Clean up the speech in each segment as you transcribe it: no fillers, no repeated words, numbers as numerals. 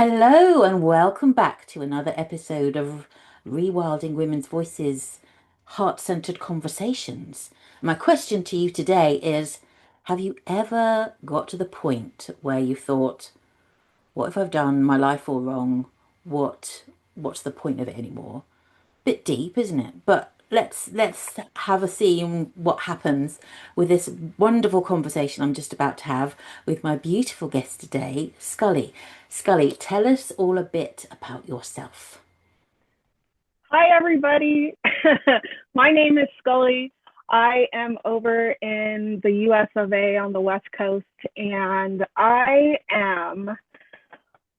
Hello and welcome back to another episode of Rewilding Women's Voices, Heart-Centered Conversations. My question to you today is, have you ever got to the point where you thought, what if I've done my life all wrong? What's the point of it anymore? Bit deep, isn't it? But let's have a see on what happens with this wonderful conversation I'm just about to have with my beautiful guest today, Scully. Scully, tell us all a bit about yourself. Hi, everybody. My name is Scully. I am over in the US of A on the West Coast, and I am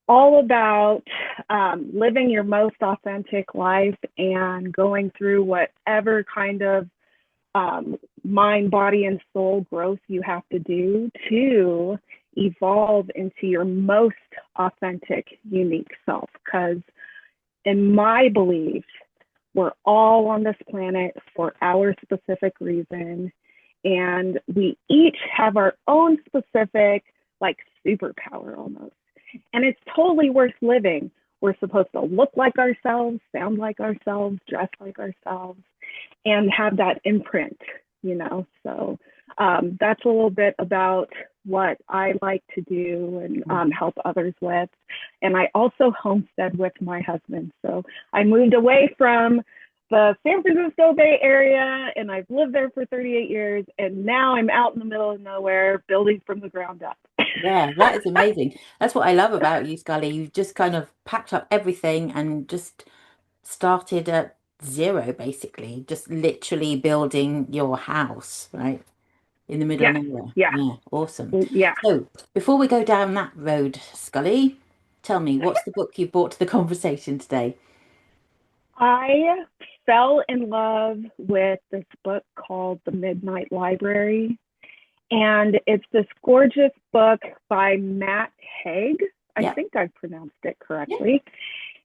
all about living your most authentic life and going through whatever kind of mind, body, and soul growth you have to do to evolve into your most authentic, unique self. Because in my belief, we're all on this planet for our specific reason, and we each have our own specific, like, superpower almost. And it's totally worth living. We're supposed to look like ourselves, sound like ourselves, dress like ourselves, and have that imprint. So that's a little bit about what I like to do and help others with. And I also homestead with my husband. So I moved away from the San Francisco Bay Area and I've lived there for 38 years. And now I'm out in the middle of nowhere building from the ground up. Yeah, that is amazing. That's what I love about you, Scully. You've just kind of packed up everything and just started at zero, basically, just literally building your house, right? In the middle of Yes. nowhere. Yeah. Yeah, awesome. Yeah. So, before we go down that road, Scully, tell me, what's the book you brought to the conversation today? I fell in love with this book called The Midnight Library. And it's this gorgeous book by Matt Haig. I Yeah, think I pronounced it yeah, correctly.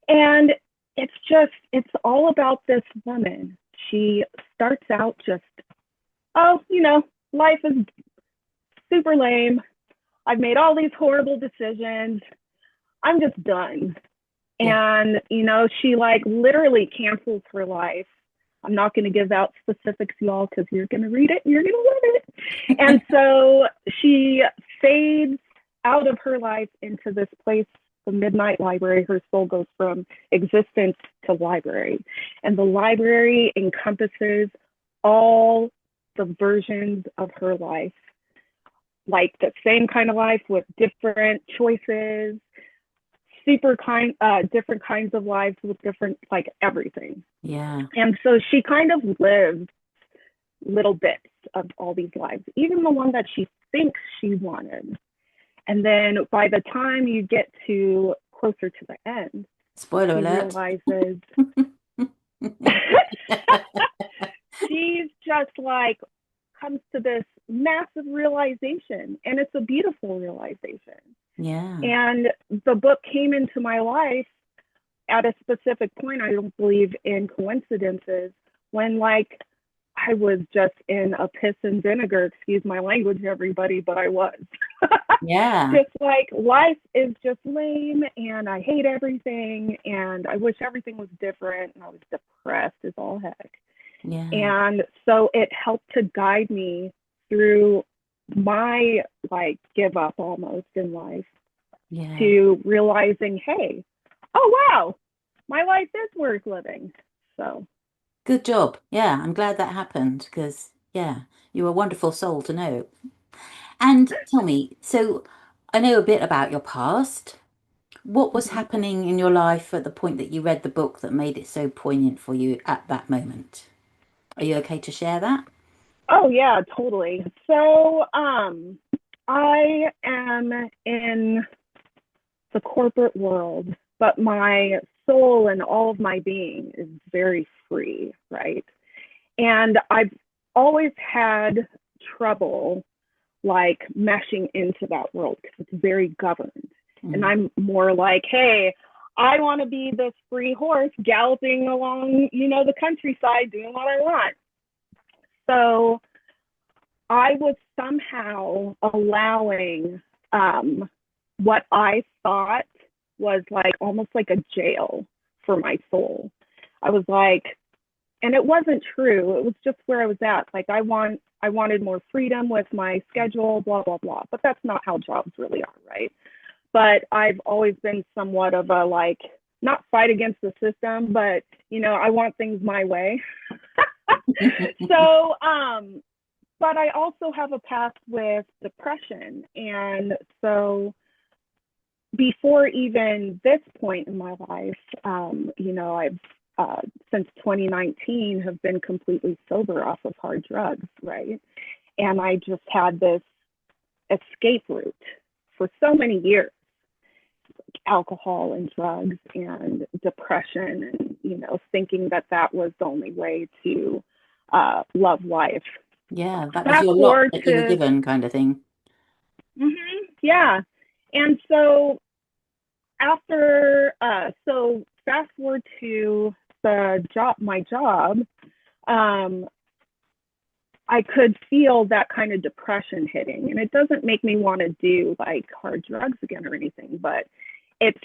And it's all about this woman. She starts out just, oh, life is super lame. I've made all these horrible decisions. I'm just done. yeah. And, she like literally cancels her life. I'm not going to give out specifics, y'all, because you're going to read it and you're going to love it. And so she fades out of her life into this place, the Midnight Library. Her soul goes from existence to library. And the library encompasses all the versions of her life, like the same kind of life with different choices, different kinds of lives with different, like, everything. Yeah. And so she kind of lives little bits of all these lives, even the one that she thinks she wanted. And then by the time you get to closer to the end, Spoiler she alert. realizes she's just like comes to this massive realization, and it's a beautiful realization. Yeah. And the book came into my life at a specific point. I don't believe in coincidences, when, like, I was just in a piss and vinegar, excuse my language, everybody, but I was. Yeah. Just like, life is just lame and I hate everything and I wish everything was different, and I was depressed as all heck. Yeah. And so it helped to guide me through my, like, give up almost in life, Yeah. to realizing, hey, oh wow, my life is worth living. So Good job. Yeah, I'm glad that happened because, yeah, you're a wonderful soul to know. And tell me, so I know a bit about your past. What was mhm. happening in your life at the point that you read the book that made it so poignant for you at that moment? Are you okay to share that? Oh yeah, totally. So I am in the corporate world, but my soul and all of my being is very free, right? And I've always had trouble, like, meshing into that world because it's very governed. And Mm. I'm more like, hey, I want to be this free horse galloping along, the countryside doing what I want. So I was somehow allowing what I thought was like almost like a jail for my soul. I was like, and it wasn't true. It was just where I was at. Like I wanted more freedom with my schedule, blah blah blah. But that's not how jobs really are, right? But I've always been somewhat of a like not fight against the system, but I want things my way. So, but I also have a past with depression, and so before even this point in my life, I've since 2019 have been completely sober off of hard drugs, right? And I just had this escape route for so many years, alcohol and drugs and depression, and thinking that that was the only way to love life. Yeah, that was Fast your lot forward that you were to given, kind of thing. yeah, and so so fast forward to my job, um, I could feel that kind of depression hitting. And it doesn't make me want to do like hard drugs again or anything, but it's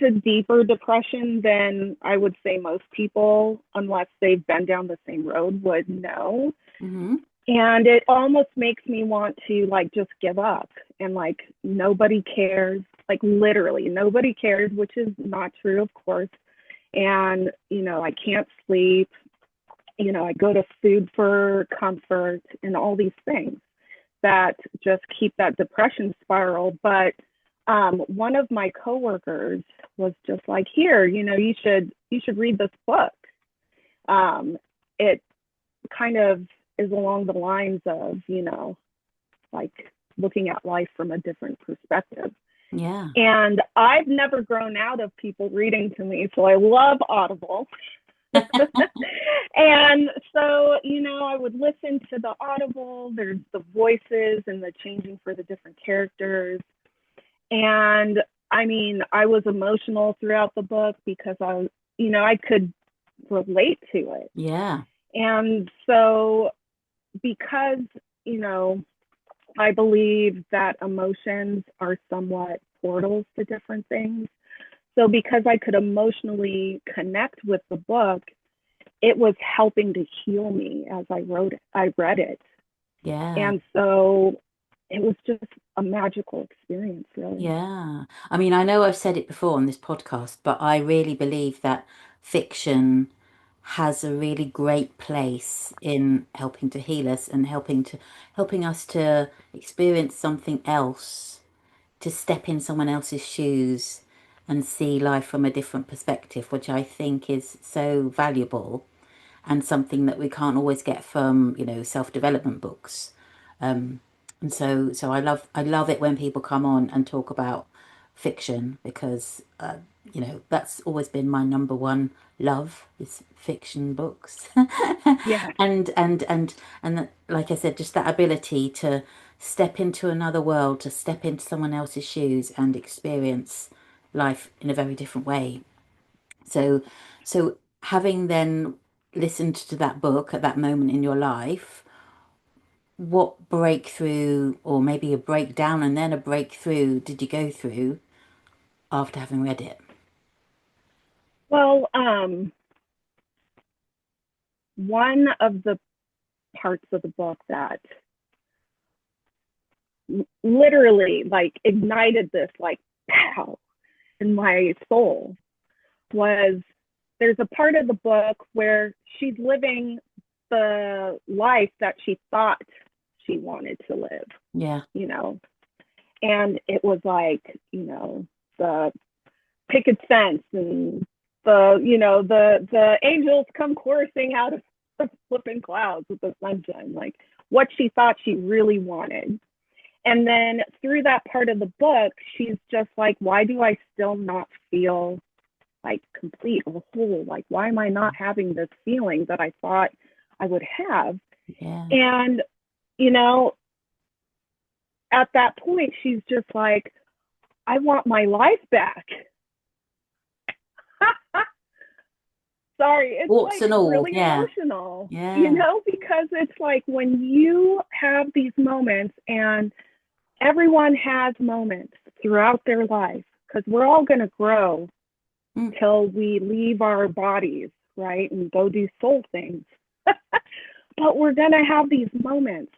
a deeper depression than I would say most people, unless they've been down the same road, would know. Hmm. And it almost makes me want to like just give up, and like nobody cares, like literally nobody cares, which is not true, of course. And I can't sleep, I go to food for comfort and all these things that just keep that depression spiral. But one of my coworkers was just like, here, you should read this book. It kind of is along the lines of, like looking at life from a different perspective. Yeah. And I've never grown out of people reading to me, so I love Audible. And so, I would listen to the Audible, there's the voices and the changing for the different characters. And I mean, I was emotional throughout the book because I could relate to it. Yeah. And so, because, I believe that emotions are somewhat portals to different things. So, because I could emotionally connect with the book, it was helping to heal me as I read it. Yeah. And so it was just a magical experience, really. Yeah. I mean, I know I've said it before on this podcast, but I really believe that fiction has a really great place in helping to heal us and helping us to experience something else, to step in someone else's shoes and see life from a different perspective, which I think is so valuable and something that we can't always get from, self-development books. And so I love it when people come on and talk about fiction because that's always been my number one love is fiction books. Yeah. And that, like I said, just that ability to step into another world, to step into someone else's shoes and experience life in a very different way. So so having then listened to that book at that moment in your life, what breakthrough or maybe a breakdown and then a breakthrough did you go through after having read it? Well, one of the parts of the book that literally like ignited this like pow in my soul was there's a part of the book where she's living the life that she thought she wanted to live, Yeah. you know, and it was like, the picket fence and the angels come chorusing out of the flipping clouds with the sunshine, like what she thought she really wanted. And then through that part of the book, she's just like, why do I still not feel like complete or whole? Like, why am I not having this feeling that I thought I would have? Yeah. And, you know, at that point, she's just like, I want my life back. Sorry, it's Warts like and all. really Yeah. emotional, Yeah. because it's like when you have these moments, and everyone has moments throughout their life, because we're all going to grow Mm. till we leave our bodies, right, and go do soul things. But we're going to have these moments.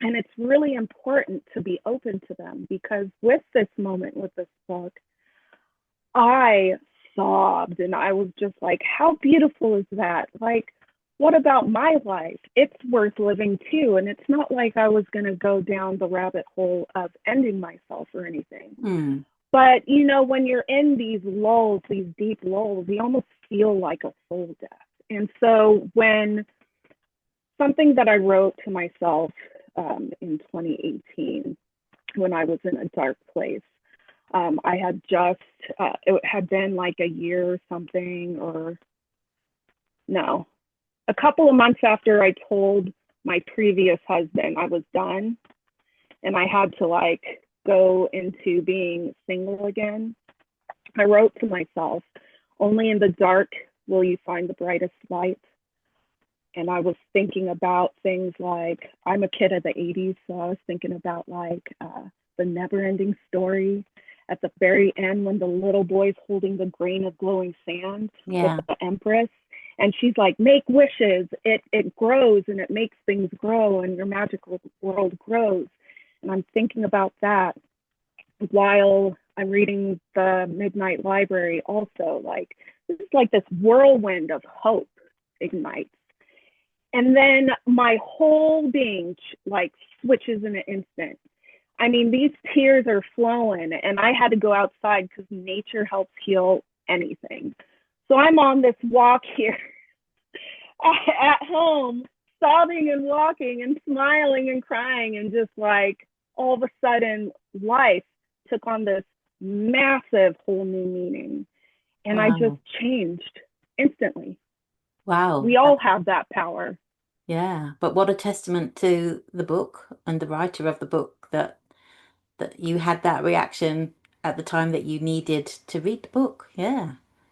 And it's really important to be open to them, because with this moment, with this book, I sobbed and I was just like, how beautiful is that? Like, what about my life? It's worth living too. And it's not like I was going to go down the rabbit hole of ending myself or anything. Mm. But, when you're in these lulls, these deep lulls, you almost feel like a soul death. And so when something that I wrote to myself in 2018, when I was in a dark place, I had just, it had been like a year or something, or no, a couple of months after I told my previous husband I was done and I had to like go into being single again. I wrote to myself, only in the dark will you find the brightest light. And I was thinking about things like, I'm a kid of the 80s, so I was thinking about like the never ending story at the very end when the little boy's holding the grain of glowing sand with Yeah. the Empress. And she's like, make wishes. It grows and it makes things grow and your magical world grows. And I'm thinking about that while I'm reading the Midnight Library also. Like, this is like this whirlwind of hope ignites. And then my whole being like switches in an instant. I mean, these tears are flowing, and I had to go outside because nature helps heal anything. So I'm on this walk here at home, sobbing and walking and smiling and crying, and just like all of a sudden, life took on this massive whole new meaning. And I just Wow. changed instantly. Wow. We all have that power. Yeah. But what a testament to the book and the writer of the book that you had that reaction at the time that you needed to read the book. Yeah.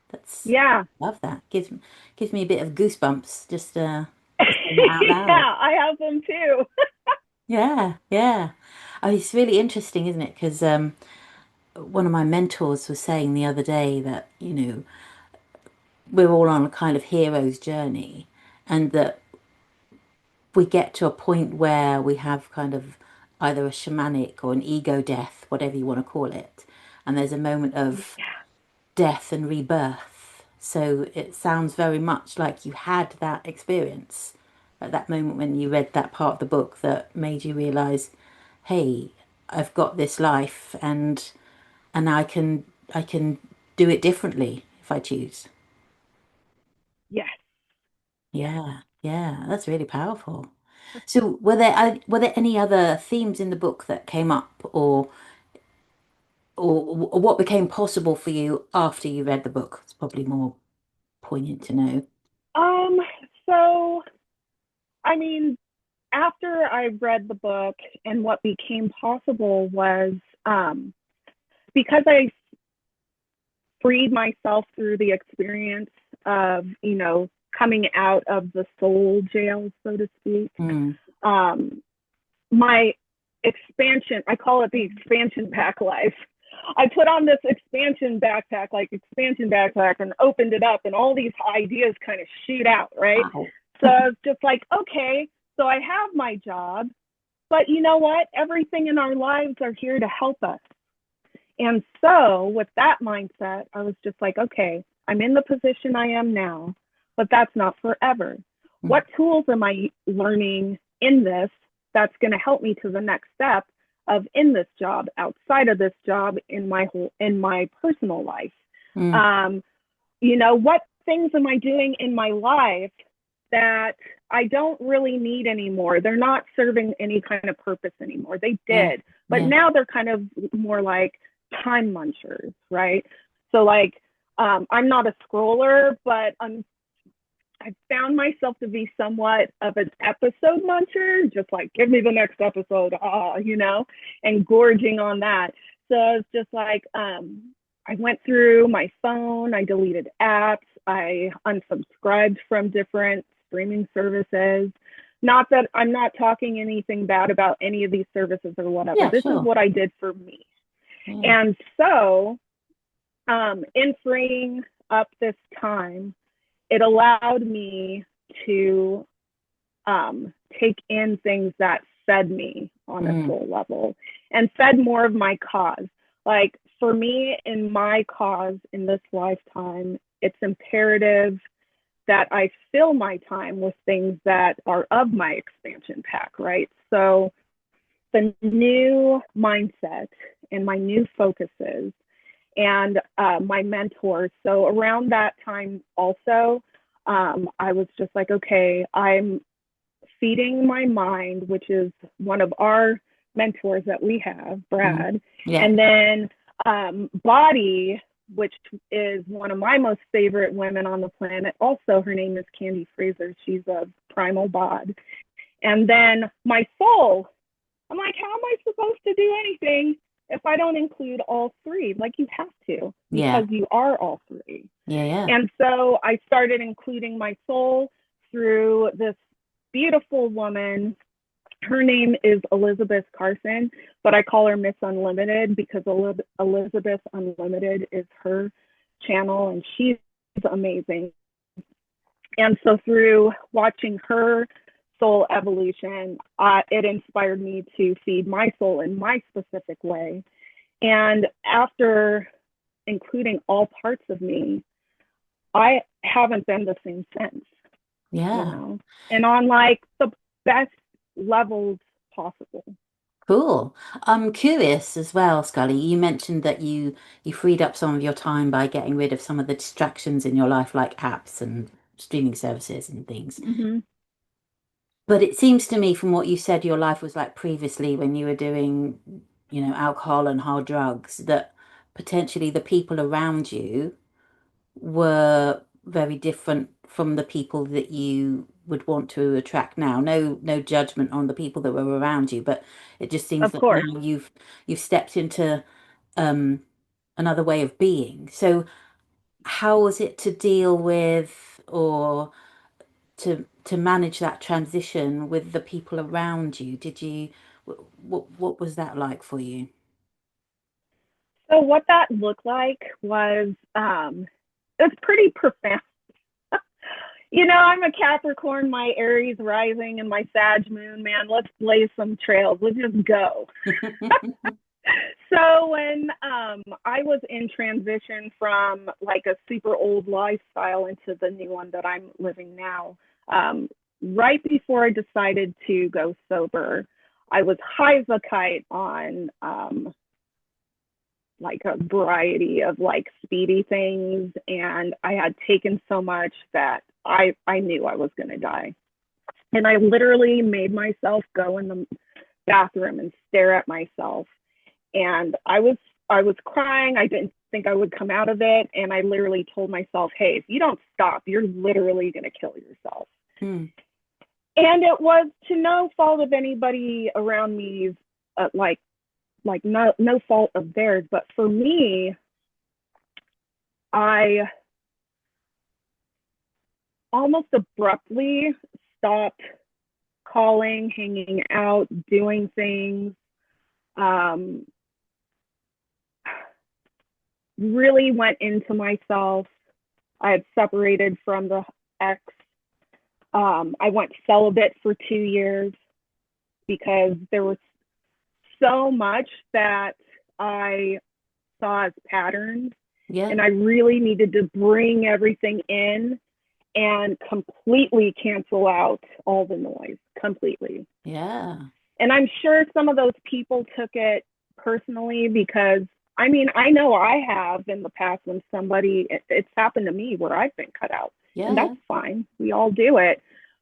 That's Yeah. love that. Gives me a bit of goosebumps just saying that out loud. Yeah, I have them too. Yeah, yeah. Oh, it's really interesting, isn't it? Because one of my mentors was saying the other day that, we're all on a kind of hero's journey, and that we get to a point where we have kind of either a shamanic or an ego death, whatever you want to call it, and there's a moment of Yeah. death and rebirth. So it sounds very much like you had that experience at that moment when you read that part of the book that made you realize, hey, I've got this life, and I can do it differently if I choose. Yes. Yes. Yeah, yeah, that's really powerful. So were there any other themes in the book that came up, or what became possible for you after you read the book? It's probably more poignant to know. Um, so I mean, after I read the book, and what became possible was because I freed myself through the experience of, coming out of the soul jail, so to speak. Mm, Um, my expansion, I call it the expansion pack life. I put on this expansion backpack, and opened it up, and all these ideas kind of shoot out, right? wow. So I was just like, okay, so I have my job, but you know what? Everything in our lives are here to help us. And so with that mindset, I was just like, okay, I'm in the position I am now, but that's not forever. Mm, What tools am I learning in this that's going to help me to the next step of in this job, outside of this job, in my personal life? mm, Um, what things am I doing in my life that I don't really need anymore? They're not serving any kind of purpose anymore. They yeah, did, but yeah, now they're kind of more like time munchers, right? So like, I'm not a scroller, but I found myself to be somewhat of an episode muncher, just like give me the next episode, and gorging on that. So I was just like, I went through my phone, I deleted apps, I unsubscribed from different streaming services. Not that I'm not talking anything bad about any of these services or whatever. yeah, This is sure. what I did for me. Yeah. And so In freeing up this time, it allowed me to take in things that fed me on a Mm, soul level and fed more of my cause. Like for me, in my cause in this lifetime, it's imperative that I fill my time with things that are of my expansion pack, right? So the new mindset and my new focuses and my mentors. So around that time, also, I was just like, okay, I'm feeding my mind, which is one of our mentors that we have, mm, Brad, yeah. and then body, which is one of my most favorite women on the planet. Also, her name is Candy Fraser. She's a primal bod. And then my soul, I'm like, how am I supposed to do anything if I don't include all three? Like, you have to, Yeah. because you are all three. Yeah. Yeah. And so I started including my soul through this beautiful woman. Her name is Elizabeth Carson, but I call her Miss Unlimited because Elizabeth Unlimited is her channel and she's amazing. And so through watching her soul evolution, it inspired me to feed my soul in my specific way. And after including all parts of me, I haven't been the same since, you Yeah. know, and on like the best levels possible. Cool. I'm curious as well, Scully. You mentioned that you freed up some of your time by getting rid of some of the distractions in your life, like apps and streaming services and things. Mm-hmm. But it seems to me from what you said your life was like previously when you were doing, alcohol and hard drugs, that potentially the people around you were very different from the people that you would want to attract now. No judgment on the people that were around you, but it just seems Of that course. now you've stepped into um another way of being. So how was it to deal with or to manage that transition with the people around you? Did you what was that like for you? So what that looked like was it's pretty profound. You know, I'm a Capricorn, my Aries rising and my Sag moon, man. Let's blaze some trails. Let's just go. So when I was in transition from like a super old lifestyle into the new one that I'm living now, right before I decided to go sober, I was high as a kite on like a variety of like speedy things, and I had taken so much that I knew I was going to die, and I literally made myself go in the bathroom and stare at myself, and I was crying. I didn't think I would come out of it, and I literally told myself, hey, if you don't stop, you're literally going to kill yourself. Hmm. And it was to no fault of anybody around me, like no fault of theirs, but for me, I almost abruptly stopped calling, hanging out, doing things. Um, really went into myself. I had separated from the ex. I went celibate for 2 years because there was so much that I saw as patterns, Yeah. and I really needed to bring everything in and completely cancel out all the noise completely. Yeah. And I'm sure some of those people took it personally because I mean, I know I have in the past when it's happened to me where I've been cut out, and Yeah. that's fine. We all do it.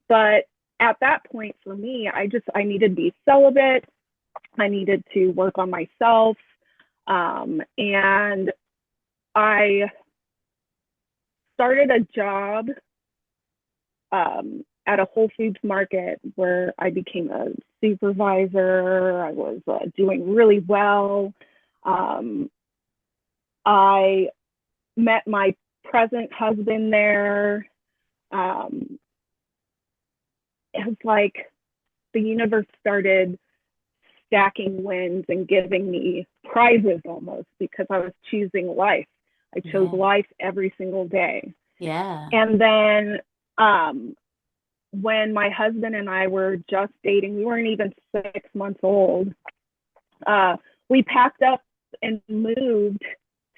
But at that point for me, I needed to be celibate. I needed to work on myself. And I started a job at a Whole Foods market where I became a supervisor. I was doing really well. Um, I met my present husband there. Um, it was like the universe started stacking wins and giving me prizes almost because I was choosing life. I chose Yeah. life every single day. Yeah. And then when my husband and I were just dating, we weren't even 6 months old. Uh, we packed up and moved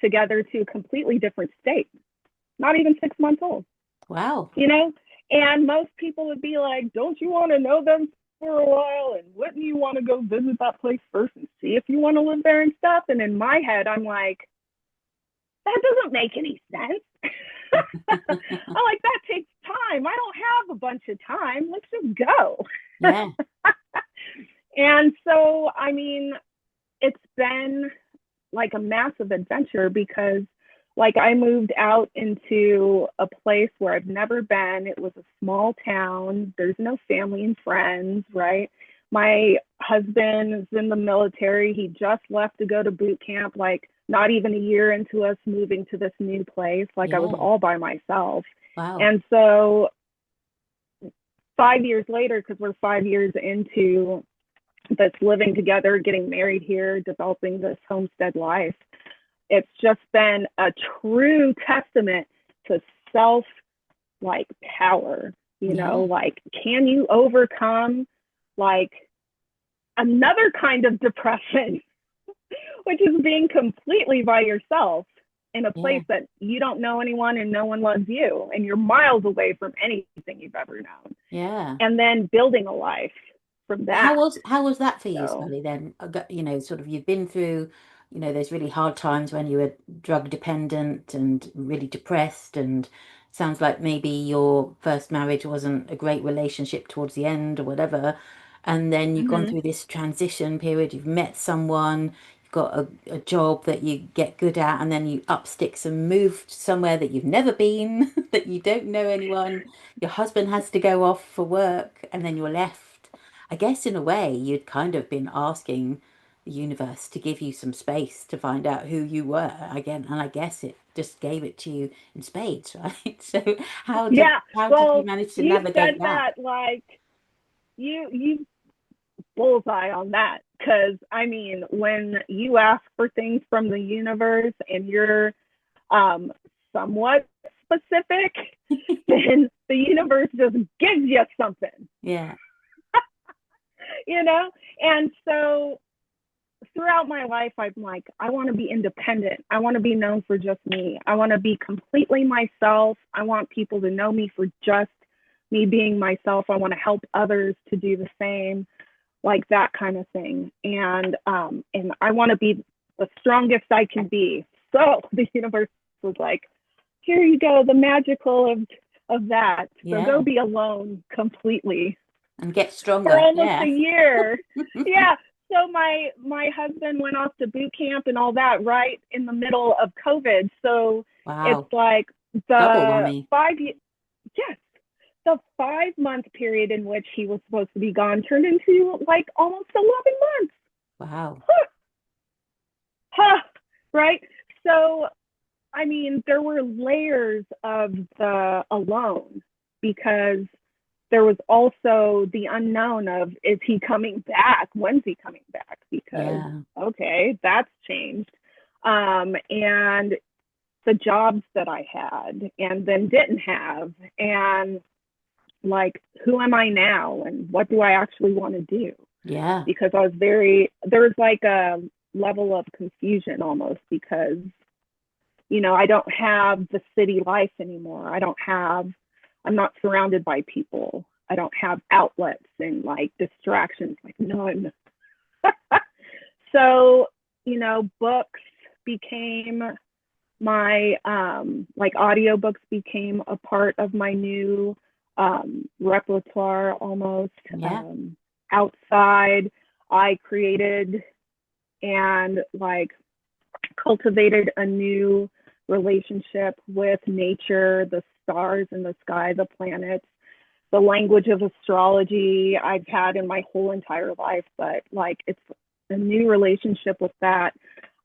together to a completely different state, not even 6 months old, Wow. you know? And most people would be like, don't you want to know them for a while? And wouldn't you want to go visit that place first and see if you want to live there and stuff? And in my head, I'm like, that doesn't make any sense. I'm like, that takes time. I don't have a bunch of time. Let's just go. Yeah. And so, I mean, it's been like a massive adventure because like I moved out into a place where I've never been. It was a small town. There's no family and friends, right? My husband is in the military. He just left to go to boot camp, like not even a year into us moving to this new place. Like I was Yeah. all by myself. Wow. And so 5 years later, because we're 5 years into this living together, getting married here, developing this homestead life, it's just been a true testament to self like power, Yeah. like can you overcome like another kind of depression, which is being completely by yourself in a Yeah. place that you don't know anyone and no one loves you and you're miles away from anything you've ever known, Yeah. and then building a life from How that. was how was that for you, So Scully, then? Sort of you've been through, those really hard times when you were drug dependent and really depressed, and sounds like maybe your first marriage wasn't a great relationship towards the end or whatever. And then you've gone mm-hmm. through this transition period, you've met someone, you've got a job that you get good at, and then you up sticks and move somewhere that you've never been, that you don't know anyone. Your husband has to go off for work, and then you're left. I guess in a way, you'd kind of been asking the universe to give you some space to find out who you were again, and I guess it just gave it to you in spades, right? So Yeah, how did you well, manage to you navigate said that? that like you bullseye on that, because I mean when you ask for things from the universe and you're um somewhat specific, then the universe just gives you something, Yeah, you know and so throughout my life I'm like, I want to be independent, I want to be known for just me, I want to be completely myself, I want people to know me for just me being myself, I want to help others to do the same, like that kind of thing. And I want to be the strongest I can be. So the universe was like, here you go, the magical of that. So go yeah, be alone completely and get for stronger. almost a Yeah. year. Yeah. So my husband went off to boot camp and all that right in the middle of COVID. So it's Wow. like Double the whammy. 5 years, yes, the 5 month period in which he was supposed to be gone turned into like almost 11 months. Wow. Huh, huh, right? So, I mean, there were layers of the alone because there was also the unknown of, is he coming back? When's he coming back? Because, Yeah. okay, that's changed. And the jobs that I had and then didn't have, and like, who am I now and what do I actually want to do? Yeah. Because there was like a level of confusion almost because, I don't have the city life anymore. I'm not surrounded by people. I don't have outlets and like distractions, like none. So, books became my like audiobooks became a part of my new repertoire almost. Yeah. um, Outside I created and like cultivated a new relationship with nature, the stars in the sky, the planets, the language of astrology I've had in my whole entire life, but like it's a new relationship with that.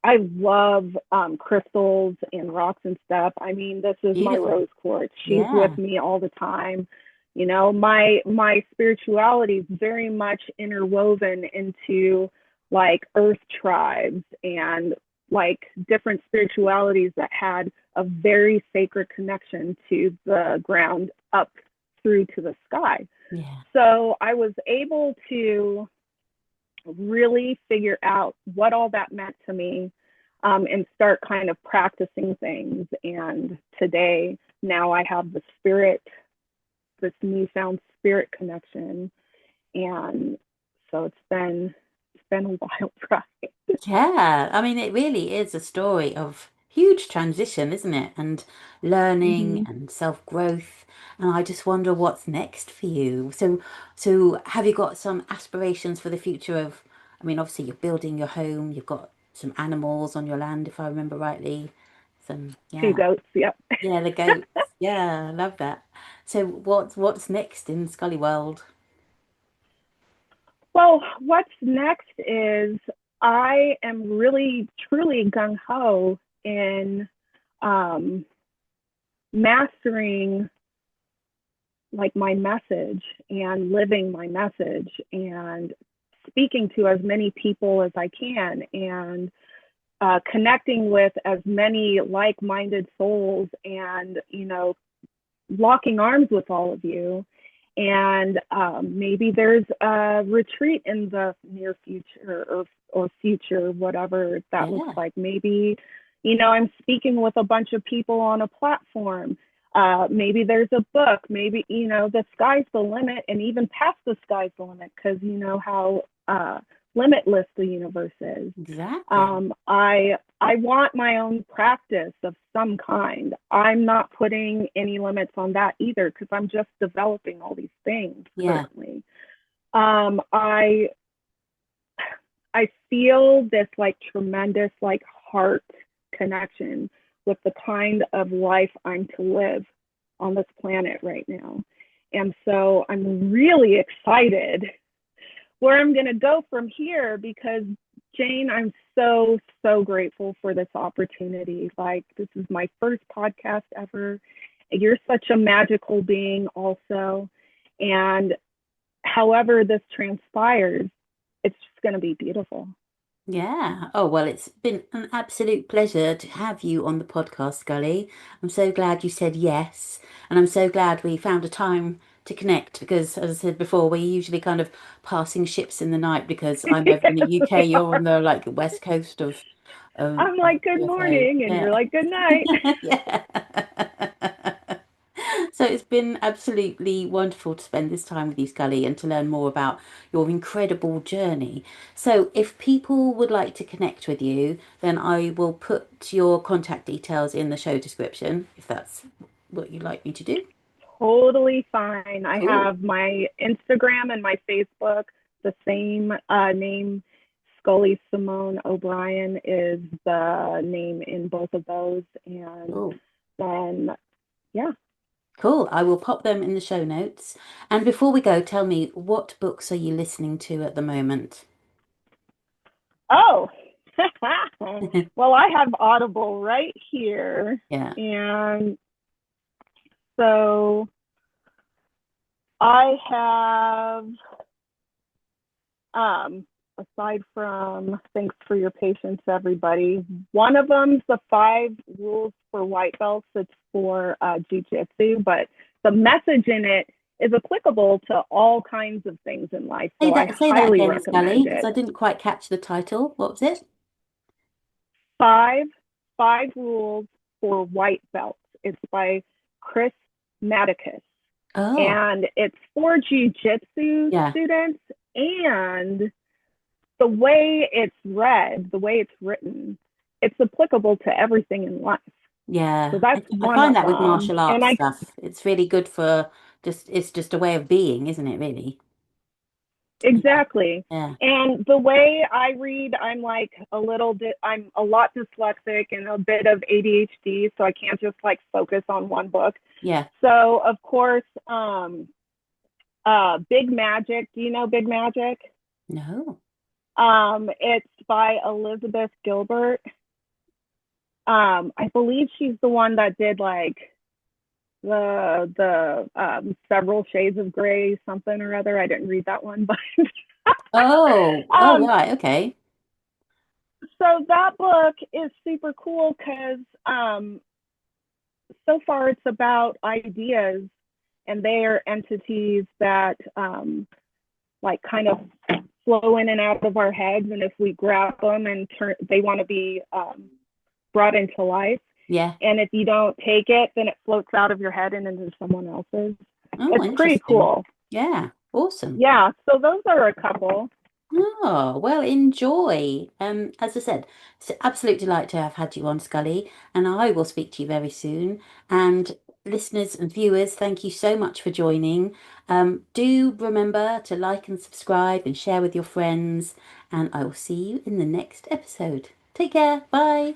I love crystals and rocks and stuff. I mean, this is my Beautiful. rose quartz. She's with Yeah. me all the time. My spirituality is very much interwoven into like earth tribes and like different spiritualities that had a very sacred connection to the ground up through to the sky. Yeah. So I was able to really figure out what all that meant to me, and start kind of practicing things. And today, now I have the spirit, this newfound spirit connection. And so it's been a wild ride. Yeah, I mean, it really is a story of huge transition, isn't it? And learning Mm-hmm. and self-growth. And I just wonder what's next for you. So have you got some aspirations for the future of, I mean, obviously you're building your home, you've got some animals on your land, if I remember rightly. Some, Two yeah. goats, yep. Yeah, the goats. Yeah, I love that. So what's next in Scully World? Well, what's next is I am really truly gung ho in um, mastering like my message and living my message and speaking to as many people as I can, and connecting with as many like-minded souls, and locking arms with all of you. And maybe there's a retreat in the near future, or future, whatever that looks Yeah, like. Maybe, I'm speaking with a bunch of people on a platform. Maybe there's a book. Maybe, the sky's the limit, and even past the sky's the limit, because you know how limitless the universe is. exactly. I want my own practice of some kind. I'm not putting any limits on that either, because I'm just developing all these things Yeah, currently. I feel this like tremendous like heart connection with the kind of life I'm to live on this planet right now. And so I'm really excited where I'm going to go from here, because Jane, I'm so, so grateful for this opportunity. Like, this is my first podcast ever. You're such a magical being, also. And however this transpires, it's just going to be beautiful. yeah. Oh, well, it's been an absolute pleasure to have you on the podcast, Scully. I'm so glad you said yes. And I'm so glad we found a time to connect because, as I said before, we're usually kind of passing ships in the night because I'm over in the UK, We you're are. on the like west coast I'm of like, good USA. morning. And you're Yeah. like, good night. Yeah. So it's been absolutely wonderful to spend this time with you, Scully, and to learn more about your incredible journey. So if people would like to connect with you, then I will put your contact details in the show description, if that's what you'd like me to do. Totally fine. I Cool. have my Instagram and my Facebook, the same name. Scully Simone O'Brien is the name in both of those. And Cool. then, yeah. Cool. I will pop them in the show notes. And before we go, tell me, what books are you listening to at the moment? Oh, well, I have Audible right here. Yeah. And so I have aside from thanks for your patience, everybody. One of them's the 5 rules for white belts. It's for jujitsu, but the message in it is applicable to all kinds of things in life. So I Say that highly again, Scully, recommend because I it. didn't quite catch the title. What was it? Five, 5 rules for white belts. It's by Chris Maticus, Oh, and it's for jujitsu yeah. students. And the way it's read, the way it's written, it's applicable to everything in life. So Yeah, that's I one find of that with them. martial And arts I stuff, it's really good for it's just a way of being, isn't it, really? Yeah, exactly. yeah, And the way I read, I'm like I'm a lot dyslexic and a bit of ADHD, so I can't just like focus on one book. yeah. So of course, Big Magic. Do you know Big Magic? No. It's by Elizabeth Gilbert. I believe she's the one that did like the several shades of gray, something or other. I didn't read that one, but Oh, oh, um right, okay. So that book is super cool because so far it's about ideas, and they are entities that like kind of flow in and out of our heads, and if we grab them and turn, they want to be brought into life. Yeah. And if you don't take it, then it floats out of your head and into someone else's. Oh, It's pretty interesting. cool. Yeah. Awesome. Yeah, so those are a couple. Oh, well, enjoy. As I said, it's an absolute delight to have had you on, Scully, and I will speak to you very soon. And listeners and viewers, thank you so much for joining. Do remember to like and subscribe and share with your friends, and I will see you in the next episode. Take care. Bye.